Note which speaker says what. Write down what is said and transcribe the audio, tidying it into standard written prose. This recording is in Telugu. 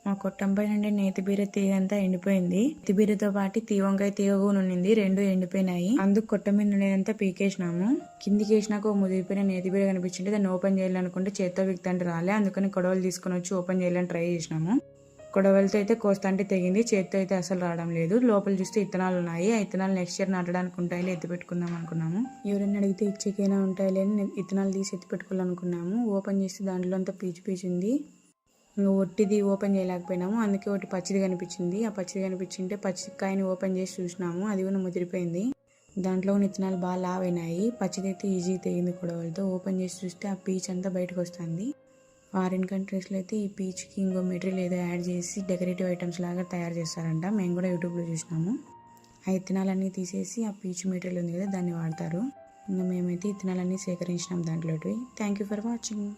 Speaker 1: మా కొట్టంపై నుండి నేతి బీర తీగ అంతా ఎండిపోయింది. నేతి బీరతో పాటు వంకాయ తీగ కూడా ఉండింది, రెండు ఎండిపోయినాయి. అందుకు కొట్ట మీద ఉండేదంతా పీకేసినాము. కిందికి వేసినాక ఓ ముదిరిపోయిన నేతి బీర కనిపించింది. దాన్ని ఓపెన్ చేయాలనుకుంటే చేత్తో విక్తంటే రాలే, అందుకని కొడవలు తీసుకుని వచ్చి ఓపెన్ చేయాలని ట్రై చేసినాము. కొడవలతో అయితే కోస్తంటే తెగింది, చేత్తో అయితే అసలు రావడం లేదు. లోపల చూస్తే ఇత్తనాలు ఉన్నాయి. ఆ ఇత్తనాలు నెక్స్ట్ ఇయర్ నాటడానికి ఉంటాయి, ఎత్తి పెట్టుకుందాం అనుకున్నాము. ఎవరైనా అడిగితే ఇచ్చేకైనా ఉంటాయి అని ఇత్తనాలు తీసి ఎత్తి పెట్టుకోవాలనుకున్నాము. ఓపెన్ చేస్తే దాంట్లో అంతా పీచు పీచు ఉంది. ఇంకా ఒట్టిది ఓపెన్ చేయలేకపోయినాము, అందుకే ఒకటి పచ్చిది కనిపించింది. ఆ పచ్చిది కనిపించింటే పచ్చికాయని ఓపెన్ చేసి చూసినాము, అది కూడా ముదిరిపోయింది. దాంట్లో ఉన్న ఇత్తనాలు బాగా లావైనాయి. పచ్చిది అయితే ఈజీగా తెగింది కొడవలతో. ఓపెన్ చేసి చూస్తే ఆ పీచ్ అంతా బయటకు వస్తుంది. ఫారిన్ కంట్రీస్లో అయితే ఈ పీచ్కి ఇంకో మెటీరియల్ ఏదో యాడ్ చేసి డెకరేటివ్ ఐటమ్స్ లాగా తయారు చేస్తారంట. మేము కూడా యూట్యూబ్లో చూసినాము. ఆ ఇత్తనాలన్నీ తీసేసి ఆ పీచ్ మెటీరియల్ ఉంది కదా దాన్ని వాడతారు. ఇంకా మేమైతే ఇత్తనాలన్నీ సేకరించినాం దాంట్లోకి. Thank you for watching.